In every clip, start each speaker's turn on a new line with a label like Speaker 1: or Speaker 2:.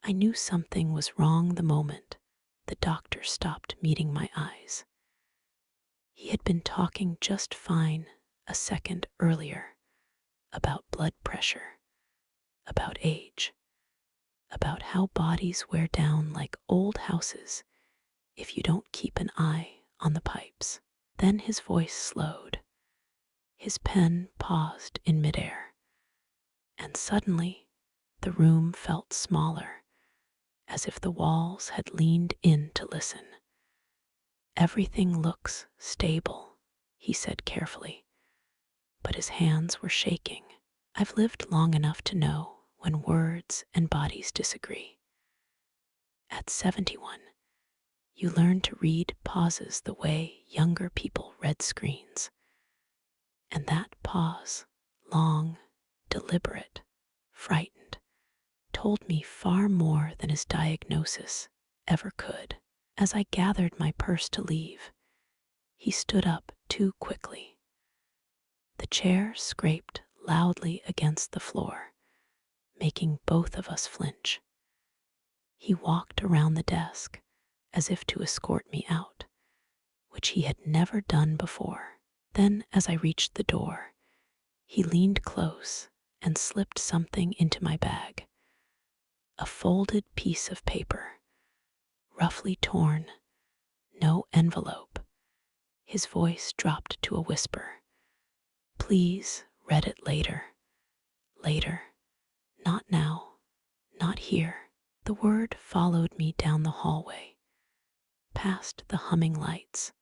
Speaker 1: I knew something was wrong the moment the doctor stopped meeting my eyes. He had been talking just fine a second earlier about blood pressure, about age, about how bodies wear down like old houses if you don't keep an eye on the pipes. Then his voice slowed, his pen paused in midair, and suddenly the room felt smaller, as if the walls had leaned in to listen. Everything looks stable, he said carefully, but his hands were shaking. I've lived long enough to know when words and bodies disagree. At 71, you learn to read pauses the way younger people read screens. And that pause, long, deliberate, frightened, told me far more than his diagnosis ever could. As I gathered my purse to leave, he stood up too quickly. The chair scraped loudly against the floor, making both of us flinch. He walked around the desk as if to escort me out, which he had never done before. Then, as I reached the door, he leaned close and slipped something into my bag. A folded piece of paper, roughly torn, no envelope. His voice dropped to a whisper. Please read it later. Later. Not now. Not here. The word followed me down the hallway, past the humming lights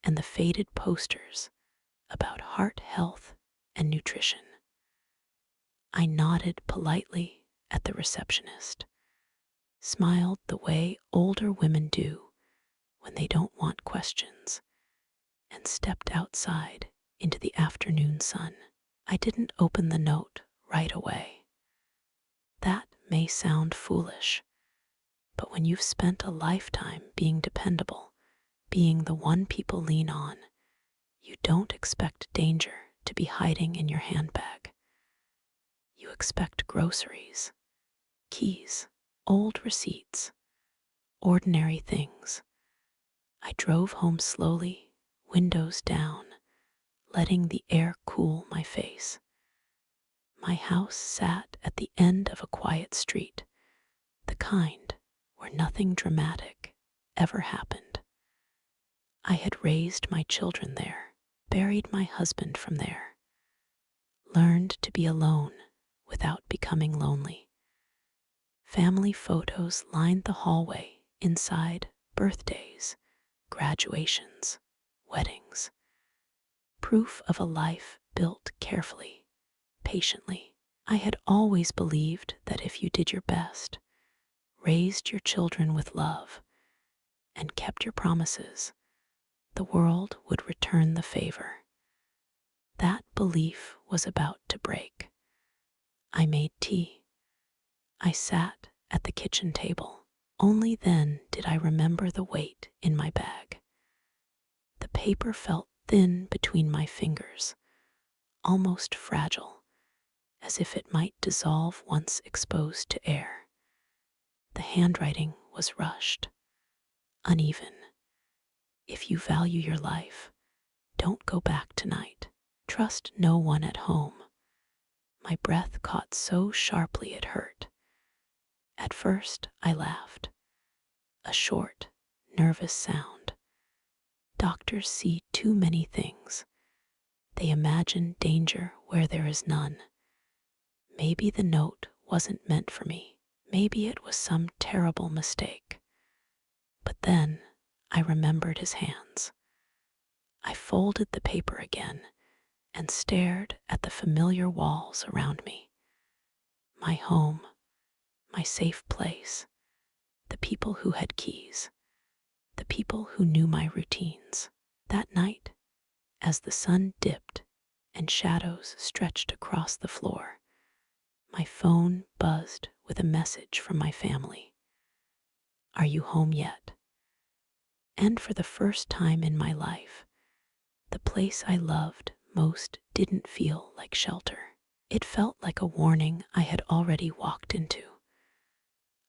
Speaker 1: and the faded posters about heart health and nutrition. I nodded politely at the receptionist, smiled the way older women do when they don't want questions, and stepped outside into the afternoon sun. I didn't open the note right away. That may sound foolish, but when you've spent a lifetime being dependable, being the one people lean on, you don't expect danger to be hiding in your handbag. You expect groceries, keys, old receipts, ordinary things. I drove home slowly, windows down, letting the air cool my face. My house sat at the end of a quiet street, the kind where nothing dramatic ever happened. I had raised my children there, buried my husband from there, learned to be alone without becoming lonely. Family photos lined the hallway inside birthdays, graduations, weddings. Proof of a life built carefully, patiently. I had always believed that if you did your best, raised your children with love, and kept your promises, the world would return the favor. That belief was about to break. I made tea. I sat at the kitchen table. Only then did I remember the weight in my bag. The paper felt thin between my fingers, almost fragile, as if it might dissolve once exposed to air. The handwriting was rushed, uneven. If you value your life, don't go back tonight. Trust no one at home. My breath caught so sharply it hurt. At first, I laughed. A short, nervous sound. Doctors see too many things. They imagine danger where there is none. Maybe the note wasn't meant for me. Maybe it was some terrible mistake. But then I remembered his hands. I folded the paper again and stared at the familiar walls around me. My home, my safe place, the people who had keys, the people who knew my routines. That night, as the sun dipped and shadows stretched across the floor, my phone buzzed with a message from my family. Are you home yet? And for the first time in my life, the place I loved most didn't feel like shelter. It felt like a warning I had already walked into.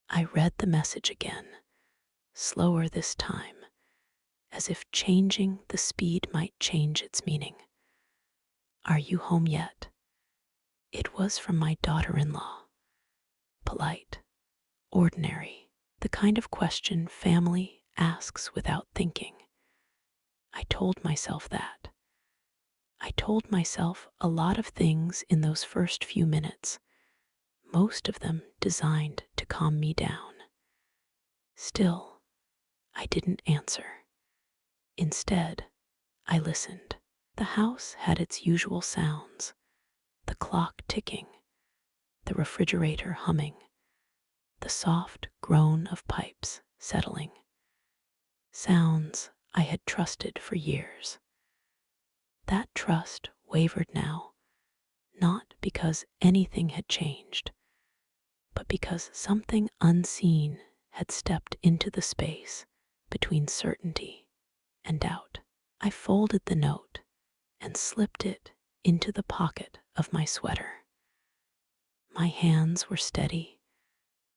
Speaker 1: I read the message again, slower this time, as if changing the speed might change its meaning. Are you home yet? It was from my daughter-in-law. Polite, ordinary, the kind of question family asks without thinking. I told myself that. I told myself a lot of things in those first few minutes, most of them designed to calm me down. Still, I didn't answer. Instead, I listened. The house had its usual sounds, the clock ticking, the refrigerator humming, the soft groan of pipes settling. Sounds I had trusted for years. That trust wavered now, not because anything had changed, but because something unseen had stepped into the space between certainty and doubt. I folded the note and slipped it into the pocket of my sweater. My hands were steady,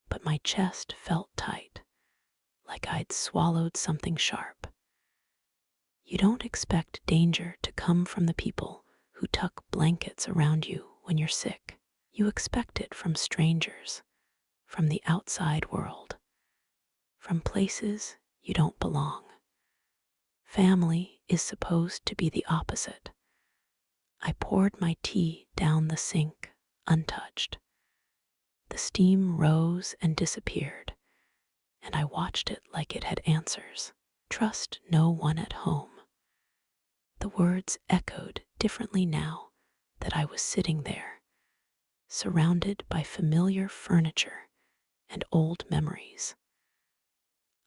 Speaker 1: but my chest felt tight, like I'd swallowed something sharp. You don't expect danger to come from the people who tuck blankets around you when you're sick. You expect it from strangers, from the outside world, from places you don't belong. Family is supposed to be the opposite. I poured my tea down the sink, untouched. The steam rose and disappeared, and I watched it like it had answers. Trust no one at home. The words echoed differently now that I was sitting there, surrounded by familiar furniture and old memories.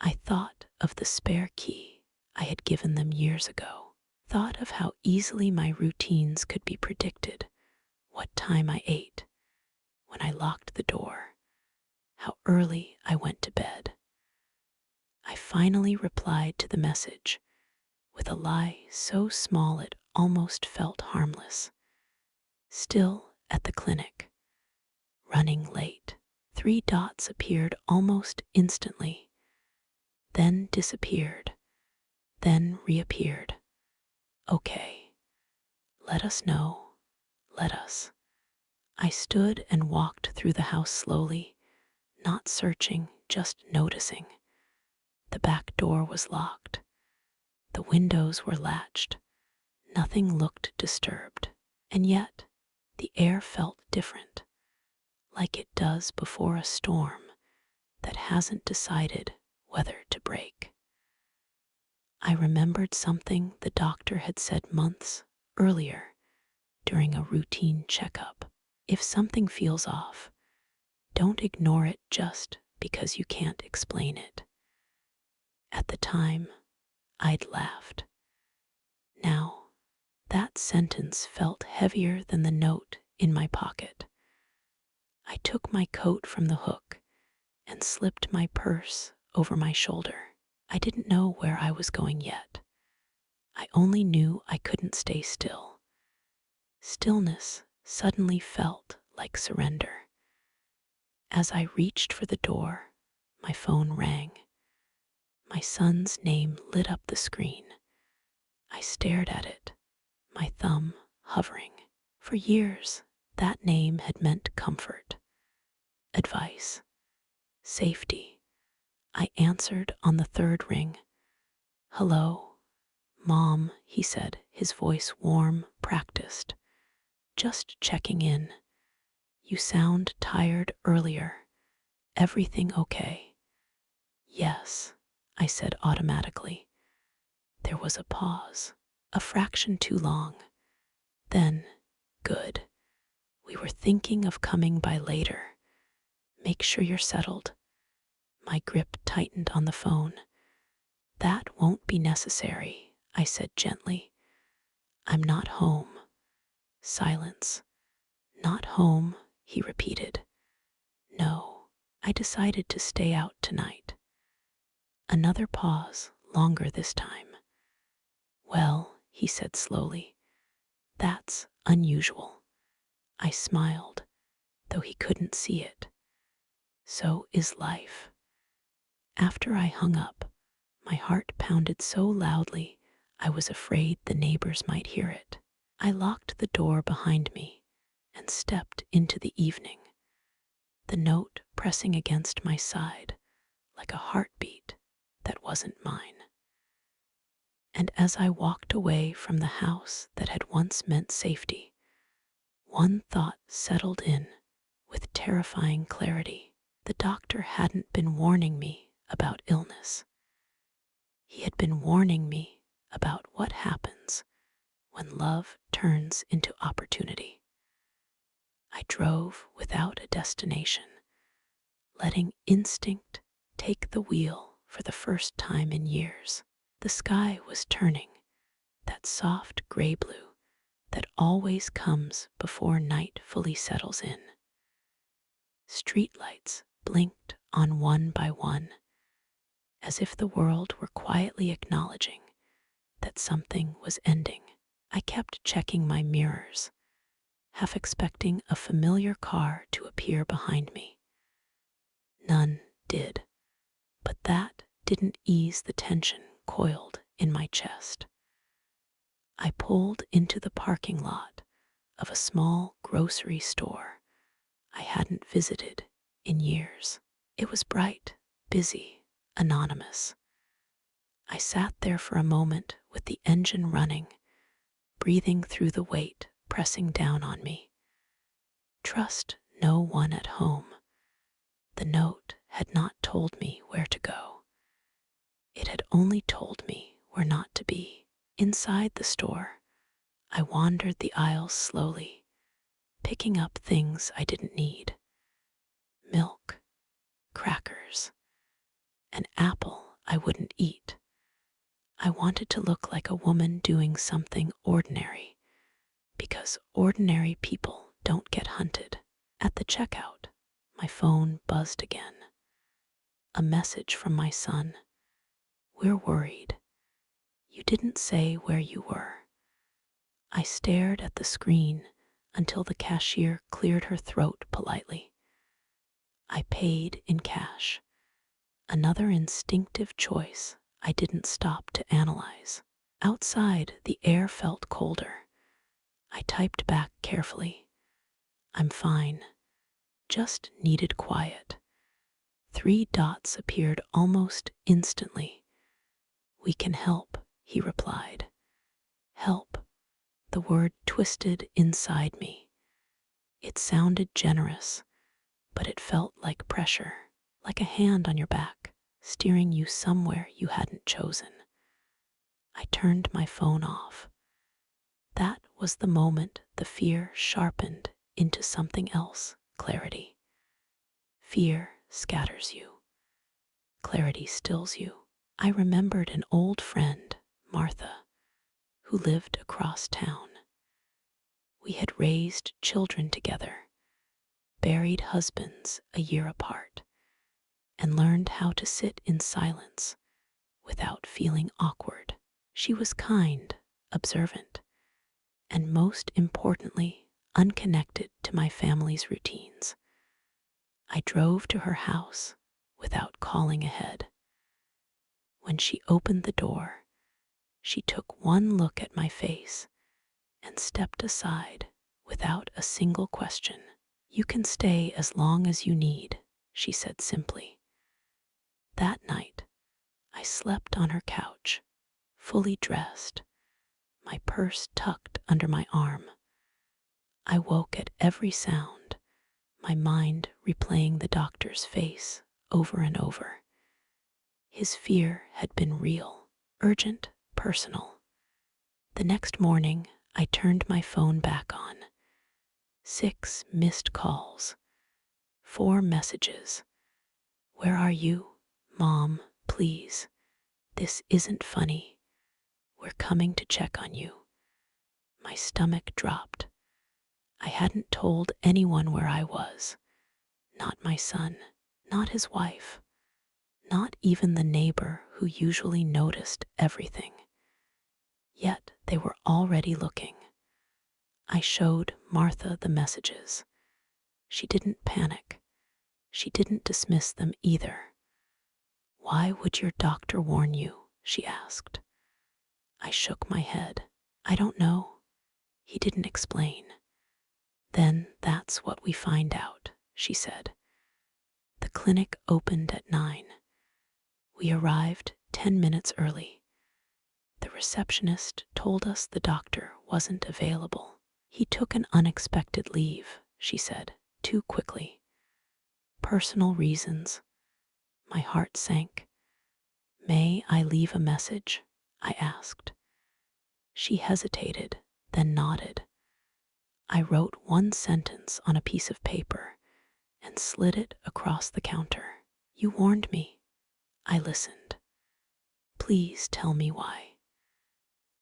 Speaker 1: I thought of the spare key I had given them years ago, thought of how easily my routines could be predicted, what time I ate, when I locked the door, how early I went to bed. I finally replied to the message with a lie so small it almost felt harmless. Still at the clinic, running late. 3 dots appeared almost instantly, then disappeared, then reappeared. Okay, let us know, let us. I stood and walked through the house slowly, not searching, just noticing. The back door was locked. The windows were latched. Nothing looked disturbed. And yet, the air felt different, like it does before a storm that hasn't decided whether to break. I remembered something the doctor had said months earlier during a routine checkup. If something feels off, don't ignore it just because you can't explain it. At the time, I'd laughed. Now, that sentence felt heavier than the note in my pocket. I took my coat from the hook and slipped my purse over my shoulder. I didn't know where I was going yet. I only knew I couldn't stay still. Stillness suddenly felt like surrender. As I reached for the door, my phone rang. My son's name lit up the screen. I stared at it, my thumb hovering. For years, that name had meant comfort, advice, safety. I answered on the third ring. Hello, Mom, he said, his voice warm, practiced. Just checking in. You sound tired earlier. Everything okay? Yes, I said automatically. There was a pause, a fraction too long. Then, good. We were thinking of coming by later. Make sure you're settled. My grip tightened on the phone. That won't be necessary, I said gently. I'm not home. Silence. Not home, he repeated. No, I decided to stay out tonight. Another pause, longer this time. Well, he said slowly, that's unusual. I smiled, though he couldn't see it. So is life. After I hung up, my heart pounded so loudly I was afraid the neighbors might hear it. I locked the door behind me and stepped into the evening, the note pressing against my side like a heartbeat that wasn't mine. And as I walked away from the house that had once meant safety, one thought settled in with terrifying clarity. The doctor hadn't been warning me about illness. He had been warning me about what happens when love turns into opportunity. I drove without a destination, letting instinct take the wheel for the first time in years. The sky was turning, that soft gray blue that always comes before night fully settles in. Streetlights blinked on one by one, as if the world were quietly acknowledging that something was ending. I kept checking my mirrors, half expecting a familiar car to appear behind me. None did, but that didn't ease the tension coiled in my chest. I pulled into the parking lot of a small grocery store I hadn't visited in years. It was bright, busy, anonymous. I sat there for a moment with the engine running, breathing through the weight pressing down on me. Trust no one at home. The note had not told me where to go. It had only told me where not to be. Inside the store, I wandered the aisles slowly, picking up things I didn't need. Milk, crackers, an apple I wouldn't eat. I wanted to look like a woman doing something ordinary, because ordinary people don't get hunted. At the checkout, my phone buzzed again. A message from my son. "We're worried. You didn't say where you were." I stared at the screen until the cashier cleared her throat politely. I paid in cash. Another instinctive choice I didn't stop to analyze. Outside, the air felt colder. I typed back carefully. "I'm fine. Just needed quiet." 3 dots appeared almost instantly. "We can help," he replied. Help. The word twisted inside me. It sounded generous, but it felt like pressure, like a hand on your back, steering you somewhere you hadn't chosen. I turned my phone off. That was the moment the fear sharpened into something else, clarity. Fear scatters you. Clarity stills you. I remembered an old friend, Martha, who lived across town. We had raised children together, buried husbands a year apart, and learned how to sit in silence without feeling awkward. She was kind, observant, and most importantly, unconnected to my family's routines. I drove to her house without calling ahead. When she opened the door, she took one look at my face and stepped aside without a single question. "You can stay as long as you need," she said simply. That night, I slept on her couch, fully dressed, my purse tucked under my arm. I woke at every sound, my mind replaying the doctor's face over and over. His fear had been real, urgent, personal. The next morning, I turned my phone back on. 6 missed calls, 4 messages. "Where are you? Mom, please. This isn't funny. We're coming to check on you." My stomach dropped. I hadn't told anyone where I was. Not my son, not his wife, not even the neighbor who usually noticed everything. Yet they were already looking. I showed Martha the messages. She didn't panic. She didn't dismiss them either. "Why would your doctor warn you?" she asked. I shook my head. "I don't know. He didn't explain." "Then that's what we find out," she said. "The clinic opened at 9. We arrived 10 minutes early. The receptionist told us the doctor wasn't available. He took an unexpected leave," she said, too quickly. "Personal reasons." My heart sank. "May I leave a message?" I asked. She hesitated, then nodded. I wrote one sentence on a piece of paper and slid it across the counter. "You warned me." I listened. "Please tell me why."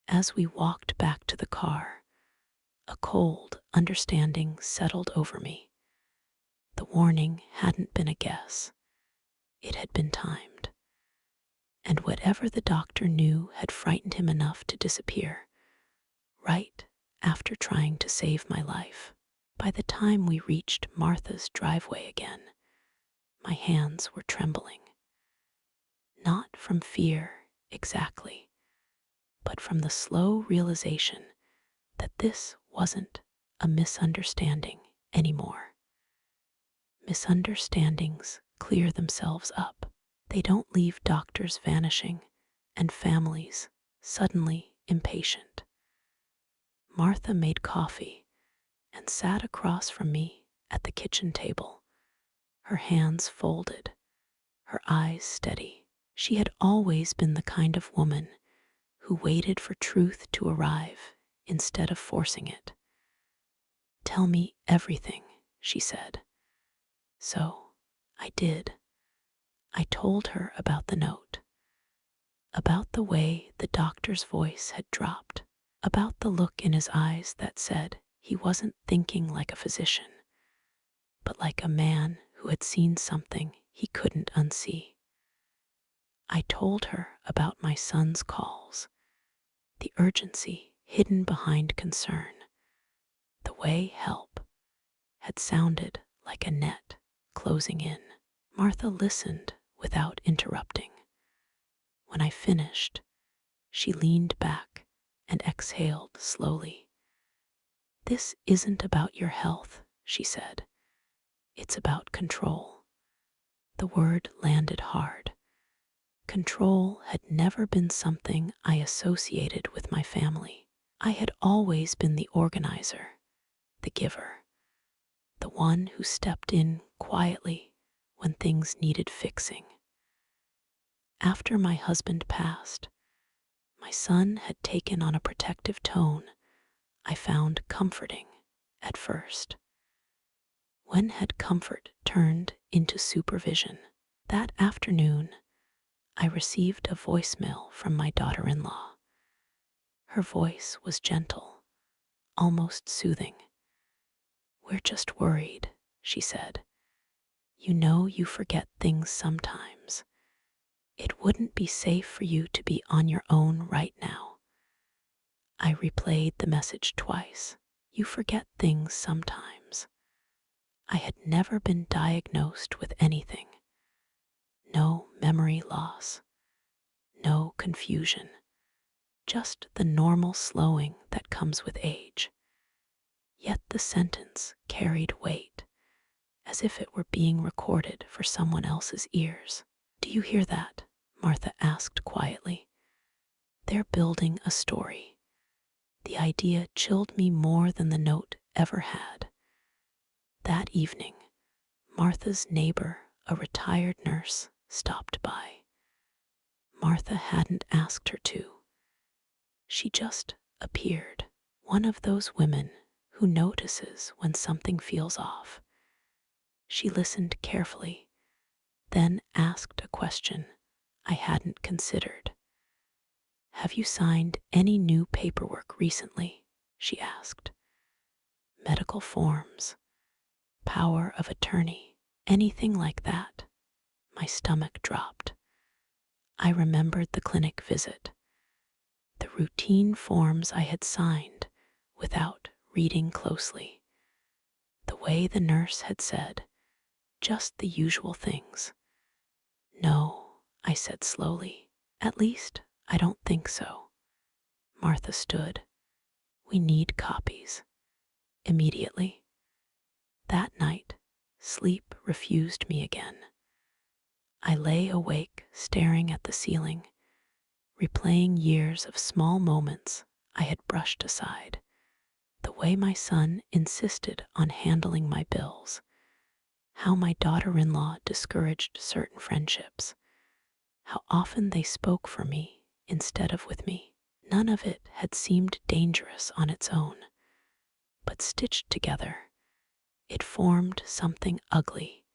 Speaker 1: As we walked back to the car, a cold understanding settled over me. The warning hadn't been a guess. It had been timed. And whatever the doctor knew had frightened him enough to disappear, right after trying to save my life. By the time we reached Martha's driveway again, my hands were trembling. Not from fear, exactly, but from the slow realization that this wasn't a misunderstanding anymore. Misunderstandings clear themselves up. They don't leave doctors vanishing and families suddenly impatient. Martha made coffee and sat across from me at the kitchen table, her hands folded, her eyes steady. She had always been the kind of woman who waited for truth to arrive instead of forcing it. "Tell me everything," she said. So I did. I told her about the note, about the way the doctor's voice had dropped, about the look in his eyes that said he wasn't thinking like a physician, but like a man who had seen something he couldn't unsee. I told her about my son's calls, the urgency hidden behind concern, the way help had sounded like a net closing in. Martha listened without interrupting. When I finished, she leaned back and exhaled slowly. "This isn't about your health," she said. "It's about control." The word landed hard. Control had never been something I associated with my family. I had always been the organizer, the giver, the one who stepped in quietly when things needed fixing. After my husband passed, my son had taken on a protective tone I found comforting at first. When had comfort turned into supervision? That afternoon, I received a voicemail from my daughter-in-law. Her voice was gentle, almost soothing. "We're just worried," she said. "You know you forget things sometimes. It wouldn't be safe for you to be on your own right now." I replayed the message twice. "You forget things sometimes." I had never been diagnosed with anything. No memory loss, no confusion, just the normal slowing that comes with age. Yet the sentence carried weight, as if it were being recorded for someone else's ears. "Do you hear that?" Martha asked quietly. "They're building a story." The idea chilled me more than the note ever had. That evening, Martha's neighbor, a retired nurse, stopped by. Martha hadn't asked her to. She just appeared, one of those women who notices when something feels off. She listened carefully, then asked a question I hadn't considered. "Have you signed any new paperwork recently?" she asked. "Medical forms, power of attorney, anything like that?" My stomach dropped. I remembered the clinic visit, the routine forms I had signed without reading closely, the way the nurse had said, just the usual things. No, I said slowly. At least, I don't think so. Martha stood. We need copies. Immediately. That night, sleep refused me again. I lay awake, staring at the ceiling, replaying years of small moments I had brushed aside. The way my son insisted on handling my bills, how my daughter-in-law discouraged certain friendships, how often they spoke for me instead of with me. None of it had seemed dangerous on its own, but stitched together, it formed something ugly.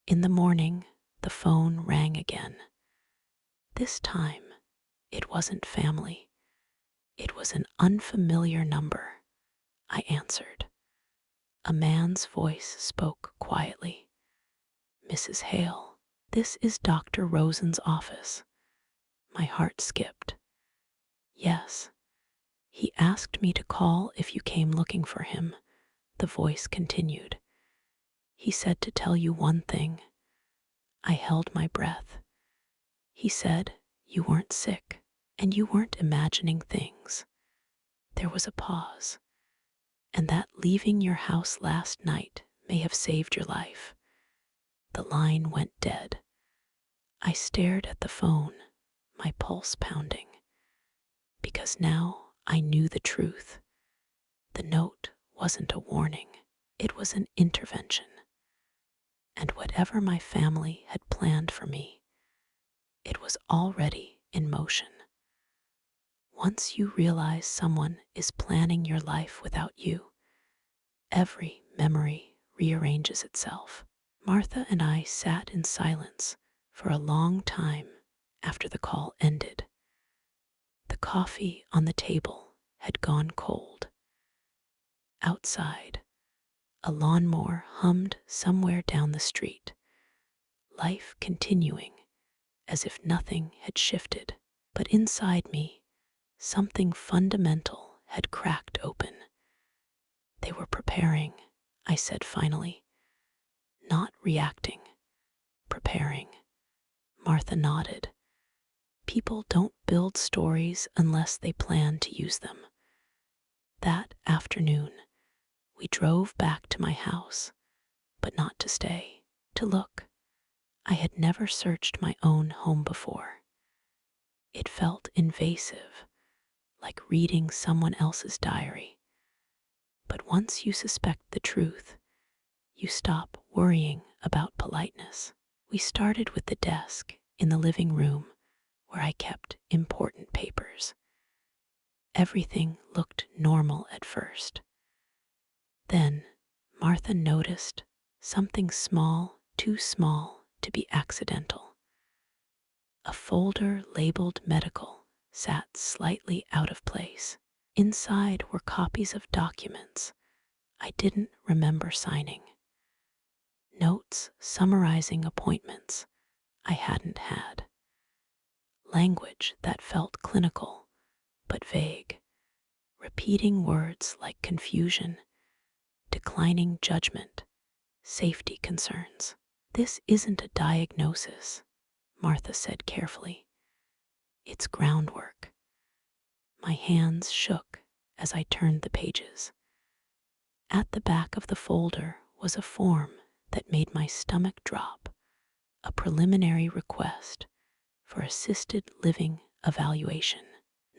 Speaker 1: In the morning, the phone rang again. This time, it wasn't family. It was an unfamiliar number. I answered. A man's voice spoke quietly. Mrs. Hale, this is Dr. Rosen's office. My heart skipped. Yes. He asked me to call if you came looking for him, the voice continued. He said to tell you one thing. I held my breath. He said you weren't sick and you weren't imagining things. There was a pause, and that leaving your house last night may have saved your life. The line went dead. I stared at the phone, my pulse pounding, because now I knew the truth. The note wasn't a warning, it was an intervention. And whatever my family had planned for me, it was already in motion. Once you realize someone is planning your life without you, every memory rearranges itself. Martha and I sat in silence for a long time after the call ended. The coffee on the table had gone cold. Outside, a lawnmower hummed somewhere down the street, life continuing as if nothing had shifted. But inside me, something fundamental had cracked open. They were preparing, I said finally, not reacting, preparing. Martha nodded. People don't build stories unless they plan to use them. That afternoon, we drove back to my house, but not to stay, to look. I had never searched my own home before. It felt invasive, like reading someone else's diary. But once you suspect the truth, you stop worrying about politeness. We started with the desk in the living room where I kept important papers. Everything looked normal at first. Then Martha noticed something small, too small to be accidental. A folder labeled medical sat slightly out of place. Inside were copies of documents I didn't remember signing. Notes summarizing appointments I hadn't had. Language that felt clinical but vague, repeating words like confusion, declining judgment, safety concerns. This isn't a diagnosis, Martha said carefully. It's groundwork. My hands shook as I turned the pages. At the back of the folder was a form that made my stomach drop, a preliminary request for assisted living evaluation,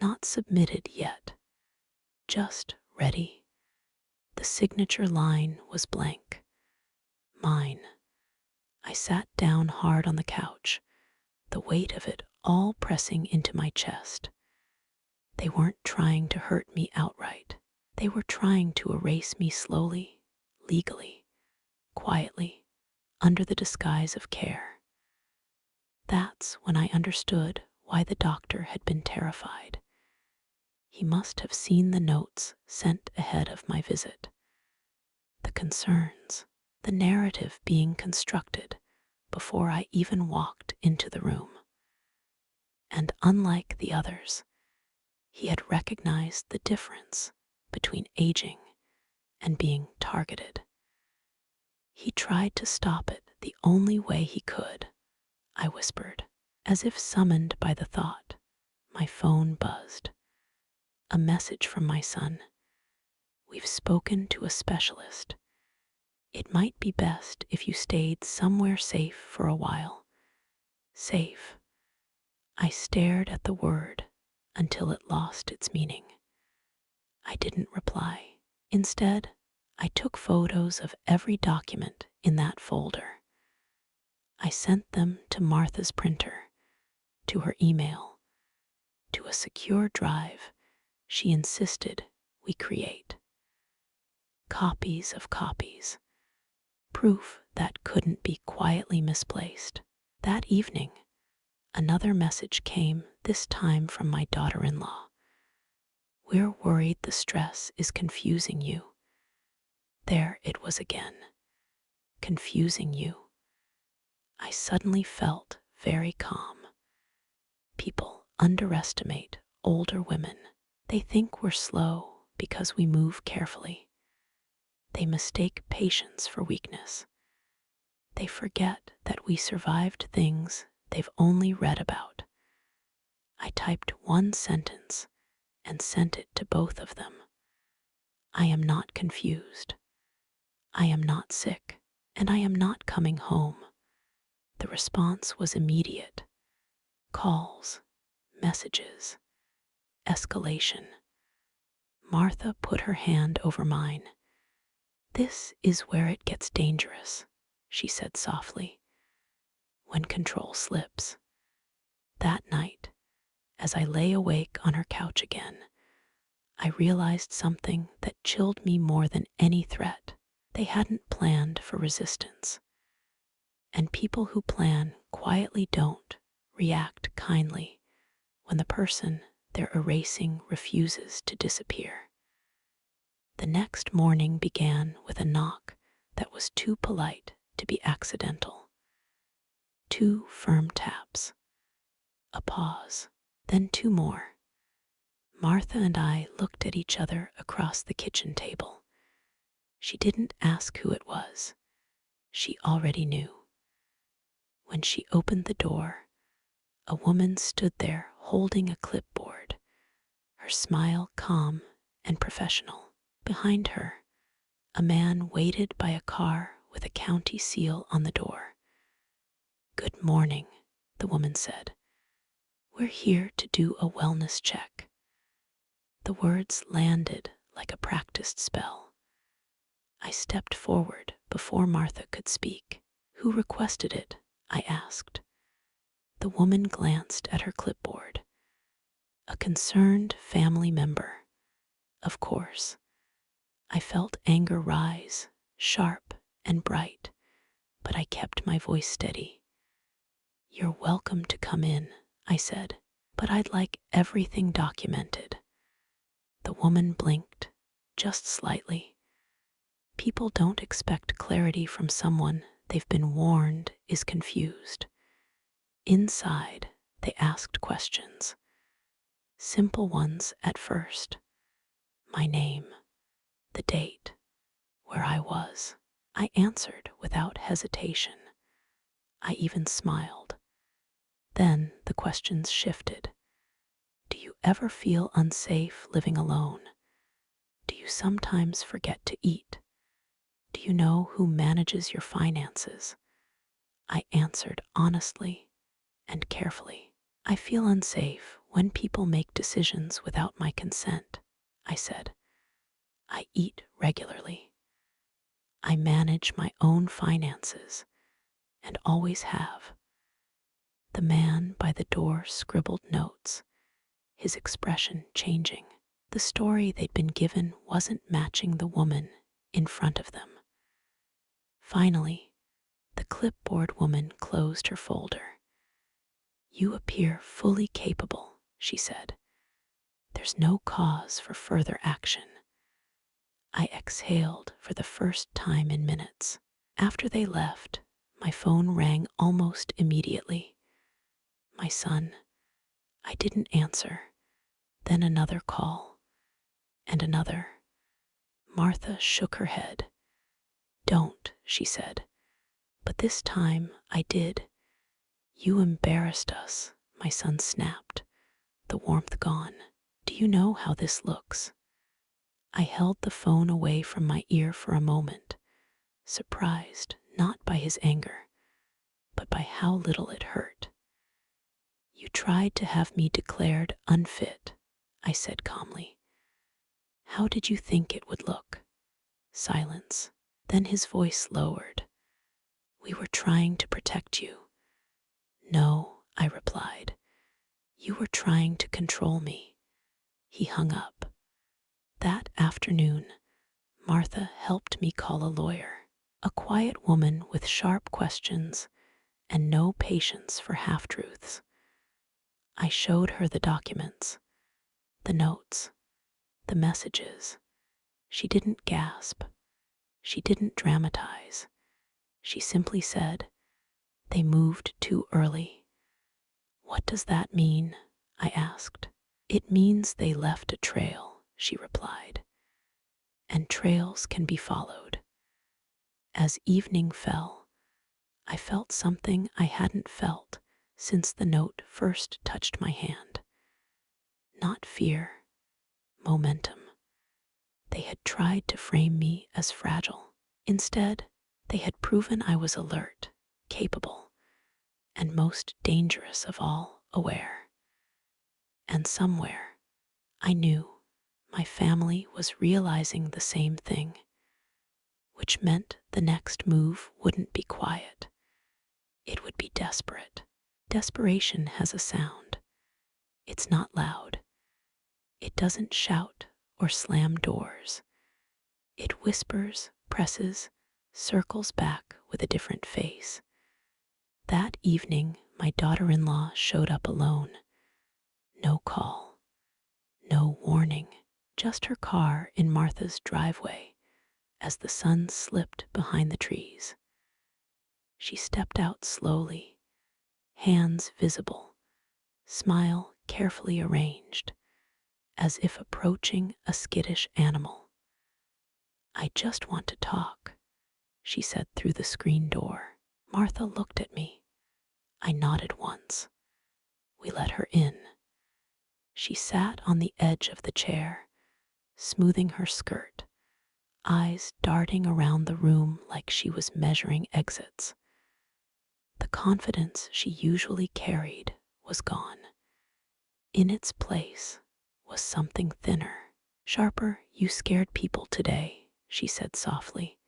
Speaker 1: not submitted yet, just ready. The signature line was blank. Mine. I sat down hard on the couch, the weight of it all pressing into my chest. They weren't trying to hurt me outright. They were trying to erase me slowly, legally, quietly, under the disguise of care. That's when I understood why the doctor had been terrified. He must have seen the notes sent ahead of my visit. The concerns, the narrative being constructed before I even walked into the room. And unlike the others, he had recognized the difference between aging and being targeted. He tried to stop it the only way he could, I whispered. As if summoned by the thought, my phone buzzed. A message from my son. We've spoken to a specialist. It might be best if you stayed somewhere safe for a while. Safe. I stared at the word until it lost its meaning. I didn't reply. Instead, I took photos of every document in that folder. I sent them to Martha's printer, to her email, to a secure drive she insisted we create. Copies of copies. Proof that couldn't be quietly misplaced. That evening, another message came, this time from my daughter-in-law. We're worried the stress is confusing you. There it was again. Confusing you. I suddenly felt very calm. People underestimate older women. They think we're slow because we move carefully. They mistake patience for weakness. They forget that we survived things they've only read about. I typed one sentence and sent it to both of them. I am not confused. I am not sick, and I am not coming home. The response was immediate. Calls, messages, escalation. Martha put her hand over mine. This is where it gets dangerous, she said softly. When control slips. That night, as I lay awake on her couch again, I realized something that chilled me more than any threat. They hadn't planned for resistance. And people who plan quietly don't react kindly when the person they're erasing refuses to disappear. The next morning began with a knock that was too polite to be accidental. 2 firm taps. A pause, then 2 more. Martha and I looked at each other across the kitchen table. She didn't ask who it was. She already knew. When she opened the door, a woman stood there holding a clipboard, her smile calm and professional. Behind her, a man waited by a car with a county seal on the door. Good morning, the woman said. We're here to do a wellness check. The words landed like a practiced spell. I stepped forward before Martha could speak. Who requested it? I asked. The woman glanced at her clipboard. A concerned family member. Of course. I felt anger rise, sharp and bright, but I kept my voice steady. You're welcome to come in, I said, but I'd like everything documented. The woman blinked, just slightly. People don't expect clarity from someone they've been warned is confused. Inside, they asked questions. Simple ones at first. My name, the date, where I was. I answered without hesitation. I even smiled. Then the questions shifted. Do you ever feel unsafe living alone? Do you sometimes forget to eat? Do you know who manages your finances? I answered honestly and carefully. I feel unsafe when people make decisions without my consent, I said. I eat regularly. I manage my own finances and always have. The man by the door scribbled notes, his expression changing. The story they'd been given wasn't matching the woman in front of them. Finally, the clipboard woman closed her folder. You appear fully capable, she said. There's no cause for further action. I exhaled for the first time in minutes. After they left, my phone rang almost immediately. My son. I didn't answer. Then another call. And another. Martha shook her head. Don't, she said. But this time I did. You embarrassed us, my son snapped, the warmth gone. Do you know how this looks? I held the phone away from my ear for a moment, surprised not by his anger, but by how little it hurt. You tried to have me declared unfit, I said calmly. How did you think it would look? Silence. Then his voice lowered. We were trying to protect you. No, I replied. You were trying to control me. He hung up. That afternoon, Martha helped me call a lawyer, a quiet woman with sharp questions and no patience for half-truths. I showed her the documents, the notes, the messages. She didn't gasp. She didn't dramatize. She simply said, "They moved too early." What does that mean? I asked. It means they left a trail, she replied, and trails can be followed. As evening fell, I felt something I hadn't felt since the note first touched my hand. Not fear, momentum. They had tried to frame me as fragile. Instead, they had proven I was alert, capable, and most dangerous of all, aware. And somewhere, I knew my family was realizing the same thing, which meant the next move wouldn't be quiet. It would be desperate. Desperation has a sound. It's not loud. It doesn't shout or slam doors. It whispers, presses, circles back with a different face. That evening, my daughter-in-law showed up alone. No call, no warning, just her car in Martha's driveway as the sun slipped behind the trees. She stepped out slowly, hands visible, smile carefully arranged, as if approaching a skittish animal. I just want to talk, she said through the screen door. Martha looked at me. I nodded once. We let her in. She sat on the edge of the chair, smoothing her skirt, eyes darting around the room like she was measuring exits. The confidence she usually carried was gone. In its place was something thinner, sharper. You scared people today, she said softly.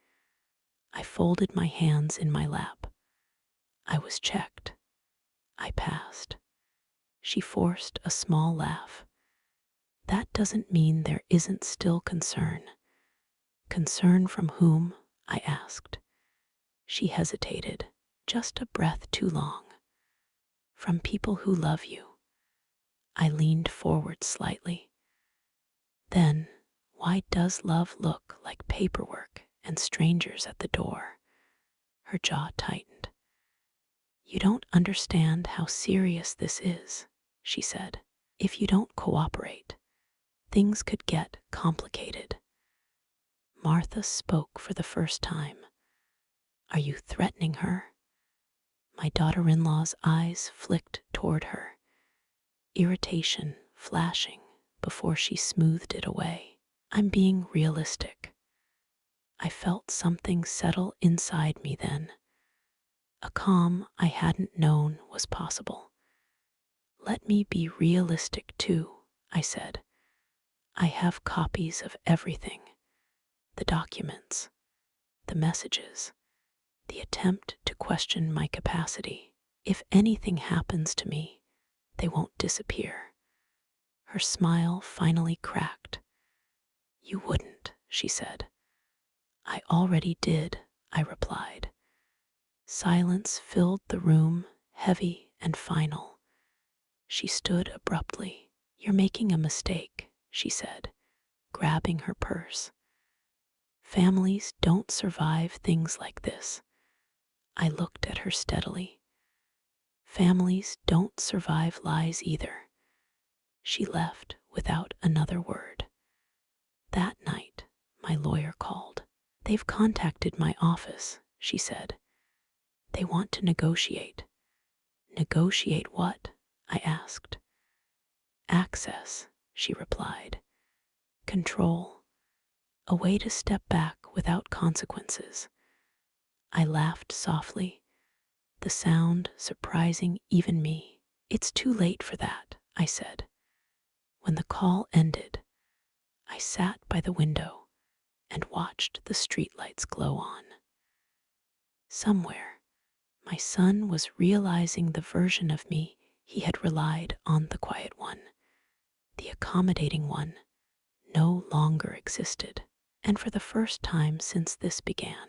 Speaker 1: I folded my hands in my lap. I was checked. I passed. She forced a small laugh. That doesn't mean there isn't still concern. Concern from whom? I asked. She hesitated, just a breath too long. From people who love you. I leaned forward slightly. Then, why does love look like paperwork and strangers at the door? Her jaw tightened. You don't understand how serious this is, she said. If you don't cooperate, things could get complicated. Martha spoke for the first time. Are you threatening her? My daughter-in-law's eyes flicked toward her, irritation flashing before she smoothed it away. I'm being realistic. I felt something settle inside me then, a calm I hadn't known was possible. Let me be realistic too, I said. I have copies of everything. The documents, the messages, the attempt to question my capacity. If anything happens to me, they won't disappear. Her smile finally cracked. You wouldn't, she said. I already did, I replied. Silence filled the room, heavy and final. She stood abruptly. You're making a mistake, she said, grabbing her purse. Families don't survive things like this. I looked at her steadily. Families don't survive lies either. She left without another word. That night, my lawyer called. They've contacted my office, she said. They want to negotiate. Negotiate what? I asked. Access, she replied. Control. A way to step back without consequences. I laughed softly, the sound surprising even me. It's too late for that, I said. When the call ended, I sat by the window and watched the streetlights glow on. Somewhere, my son was realizing the version of me he had relied on. The quiet one, the accommodating one, no longer existed. And for the first time since this began,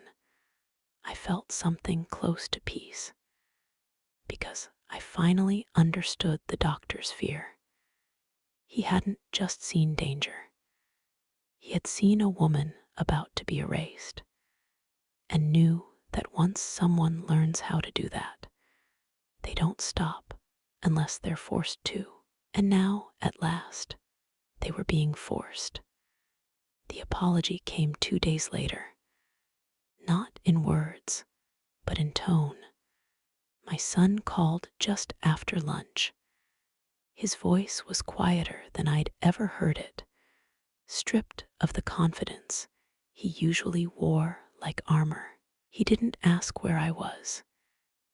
Speaker 1: I felt something close to peace, because I finally understood the doctor's fear. He hadn't just seen danger. He had seen a woman about to be erased, and knew that once someone learns how to do that, they don't stop unless they're forced to. And now, at last, they were being forced. The apology came 2 days later, not in words, but in tone. My son called just after lunch. His voice was quieter than I'd ever heard it, stripped of the confidence he usually wore like armor. He didn't ask where I was.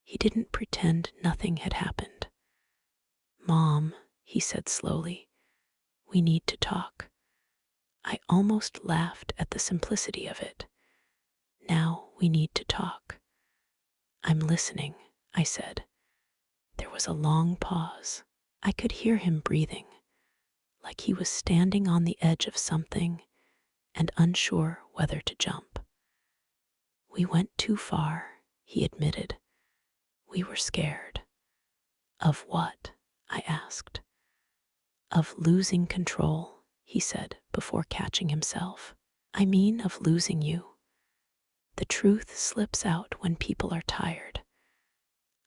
Speaker 1: He didn't pretend nothing had happened. Mom, he said slowly, we need to talk. I almost laughed at the simplicity of it. Now we need to talk. I'm listening, I said. There was a long pause. I could hear him breathing, like he was standing on the edge of something and unsure whether to jump. We went too far, he admitted. We were scared. Of what? I asked. Of losing control, he said before catching himself. I mean of losing you. The truth slips out when people are tired.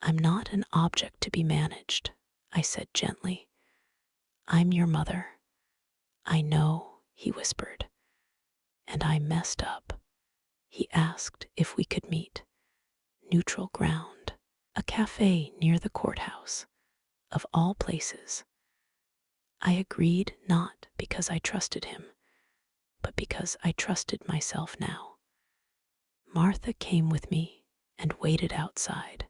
Speaker 1: I'm not an object to be managed, I said gently. I'm your mother. I know, he whispered. And I messed up. He asked if we could meet. Neutral ground. A cafe near the courthouse, of all places. I agreed not because I trusted him, but because I trusted myself now. Martha came with me and waited outside.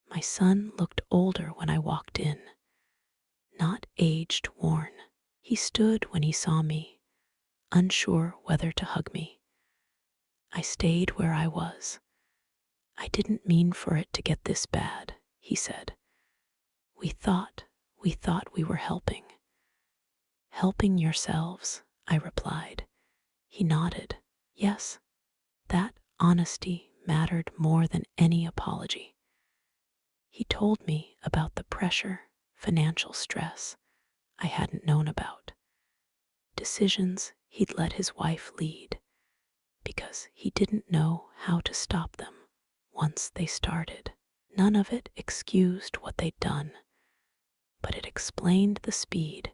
Speaker 1: My son looked older when I walked in, not aged, worn. He stood when he saw me, unsure whether to hug me. I stayed where I was. I didn't mean for it to get this bad, he said. We thought we were helping. Helping yourselves, I replied. He nodded. Yes, that honesty mattered more than any apology. He told me about the pressure, financial stress I hadn't known about. Decisions he'd let his wife lead because he didn't know how to stop them once they started. None of it excused what they'd done, but it explained the speed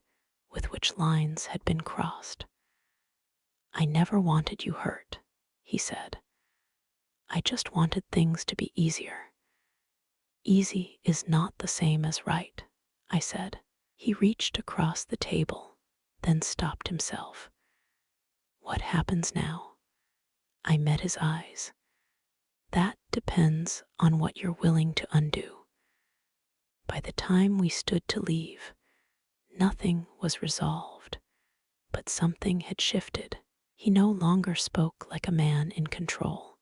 Speaker 1: with which lines had been crossed. I never wanted you hurt, he said. I just wanted things to be easier. Easy is not the same as right, I said. He reached across the table, then stopped himself. What happens now? I met his eyes. That depends on what you're willing to undo. By the time we stood to leave, nothing was resolved, but something had shifted. He no longer spoke like a man in control.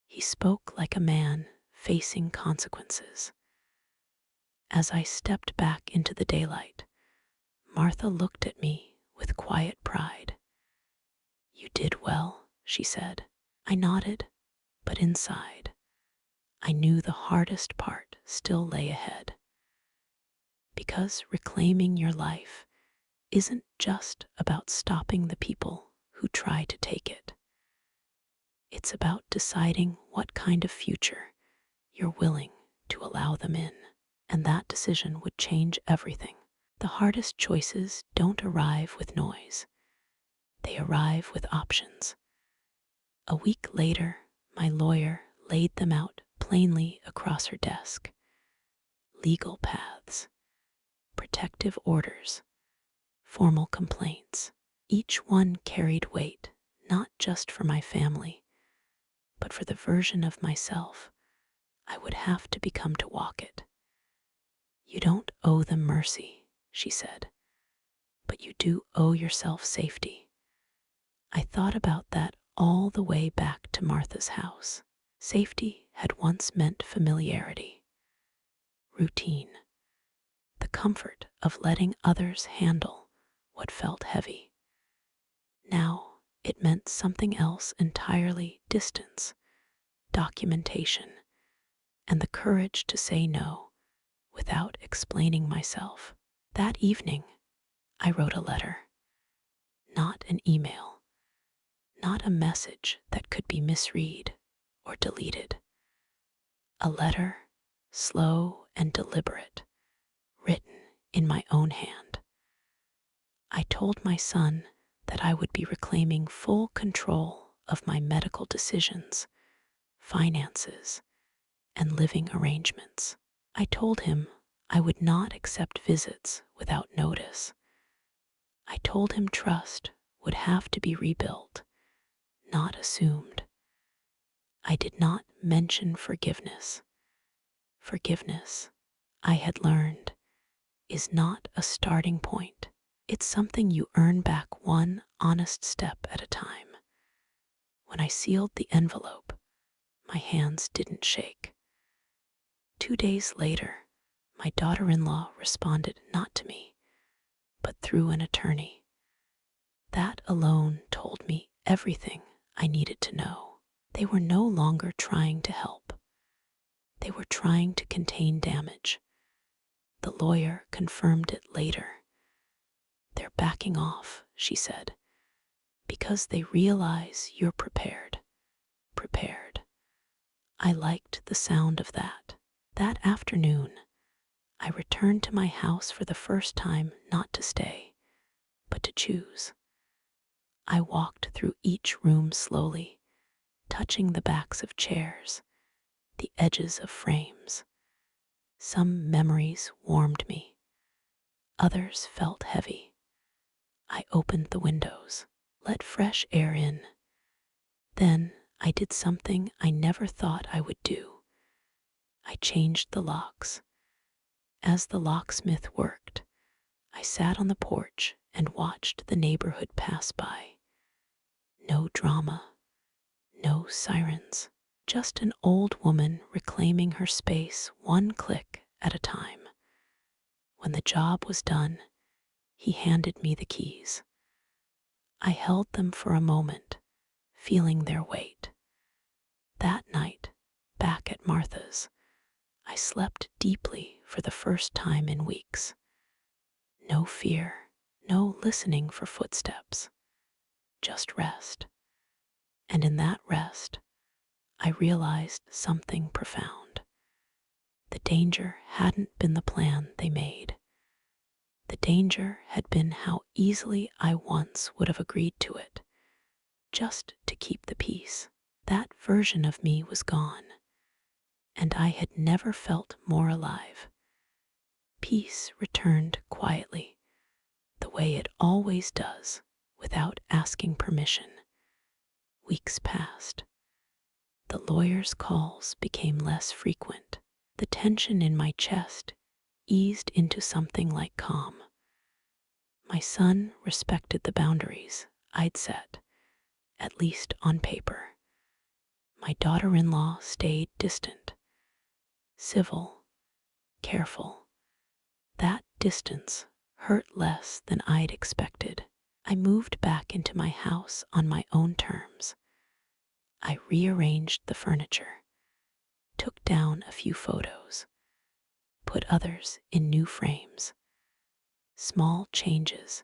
Speaker 1: He spoke like a man facing consequences. As I stepped back into the daylight, Martha looked at me with quiet pride. You did well, she said. I nodded, but inside, I knew the hardest part still lay ahead. Because reclaiming your life isn't just about stopping the people who try to take it. It's about deciding what kind of future you're willing to allow them in, and that decision would change everything. The hardest choices don't arrive with noise. They arrive with options. A week later, My lawyer laid them out plainly across her desk: legal paths, protective orders, formal complaints. Each one carried weight, not just for my family, but for the version of myself I would have to become to walk it. You don't owe them mercy, she said, but you do owe yourself safety. I thought about that all the way back to Martha's house. Safety had once meant familiarity, routine, the comfort of letting others handle what felt heavy. Now it meant something else entirely: distance, documentation, and the courage to say no without explaining myself. That evening, I wrote a letter, not an email, not a message that could be misread or deleted. A letter, slow and deliberate, written in my own hand. I told my son that I would be reclaiming full control of my medical decisions, finances, and living arrangements. I told him I would not accept visits without notice. I told him trust would have to be rebuilt, not assumed. I did not mention forgiveness. Forgiveness, I had learned, is not a starting point. It's something you earn back one honest step at a time. When I sealed the envelope, my hands didn't shake. 2 days later, my daughter-in-law responded not to me, but through an attorney. That alone told me everything I needed to know. They were no longer trying to help. They were trying to contain damage. The lawyer confirmed it later. They're backing off, she said, because they realize you're prepared. Prepared. I liked the sound of that. That afternoon, I returned to my house for the first time, not to stay, but to choose. I walked through each room slowly, touching the backs of chairs, the edges of frames. Some memories warmed me. Others felt heavy. I opened the windows, let fresh air in. Then I did something I never thought I would do. I changed the locks. As the locksmith worked, I sat on the porch and watched the neighborhood pass by. No drama, no sirens, just an old woman reclaiming her space one click at a time. When the job was done, he handed me the keys. I held them for a moment, feeling their weight. That night, back at Martha's, I slept deeply for the first time in weeks. No fear, no listening for footsteps, just rest. And in that rest, I realized something profound. The danger hadn't been the plan they made. The danger had been how easily I once would have agreed to it, just to keep the peace. That version of me was gone, and I had never felt more alive. Peace returned quietly, the way it always does, without asking permission. Weeks passed. The lawyer's calls became less frequent. The tension in my chest eased into something like calm. My son respected the boundaries I'd set, at least on paper. My daughter-in-law stayed distant, civil, careful. That distance hurt less than I'd expected. I moved back into my house on my own terms. I rearranged the furniture, took down a few photos, put others in new frames. Small changes,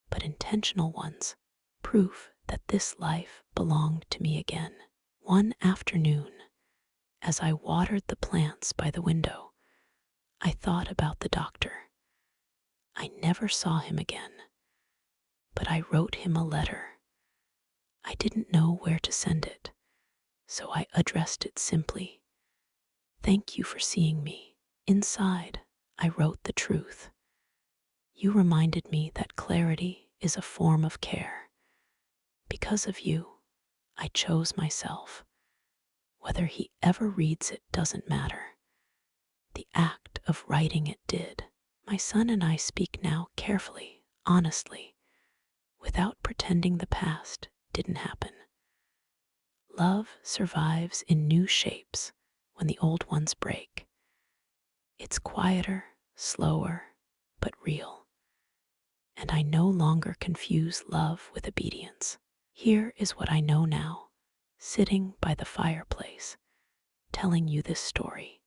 Speaker 1: but intentional ones, proof that this life belonged to me again. One afternoon, as I watered the plants by the window, I thought about the doctor. I never saw him again, but I wrote him a letter. I didn't know where to send it, so I addressed it simply. Thank you for seeing me. Inside, I wrote the truth. You reminded me that clarity is a form of care. Because of you, I chose myself. Whether he ever reads it doesn't matter. The act of writing it did. My son and I speak now carefully, honestly, without pretending the past didn't happen. Love survives in new shapes when the old ones break. It's quieter, slower, but real. And I no longer confuse love with obedience. Here is what I know now, sitting by the fireplace, telling you this story.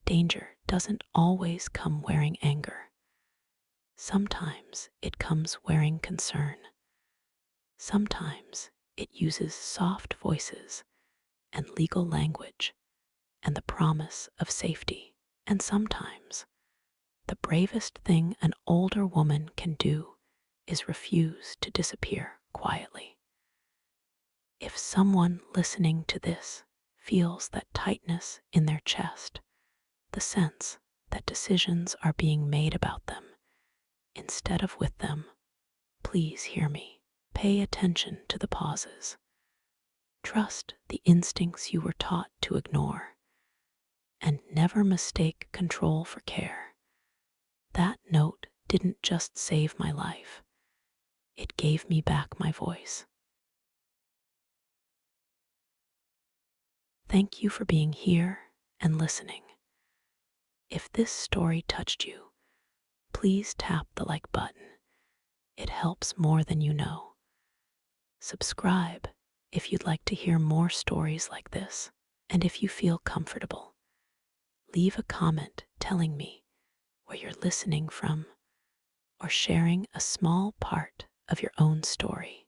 Speaker 1: Danger doesn't always come wearing anger. Sometimes it comes wearing concern. Sometimes it uses soft voices and legal language and the promise of safety. And sometimes the bravest thing an older woman can do is refuse to disappear quietly. If someone listening to this feels that tightness in their chest, the sense that decisions are being made about them instead of with them, please hear me. Pay attention to the pauses. Trust the instincts you were taught to ignore, and never mistake control for care. That note didn't just save my life, it gave me back my voice. Thank you for being here and listening. If this story touched you, please tap the like button. It helps more than you know. Subscribe if you'd like to hear more stories like this. And if you feel comfortable, leave a comment telling me where you're listening from or sharing a small part of your own story.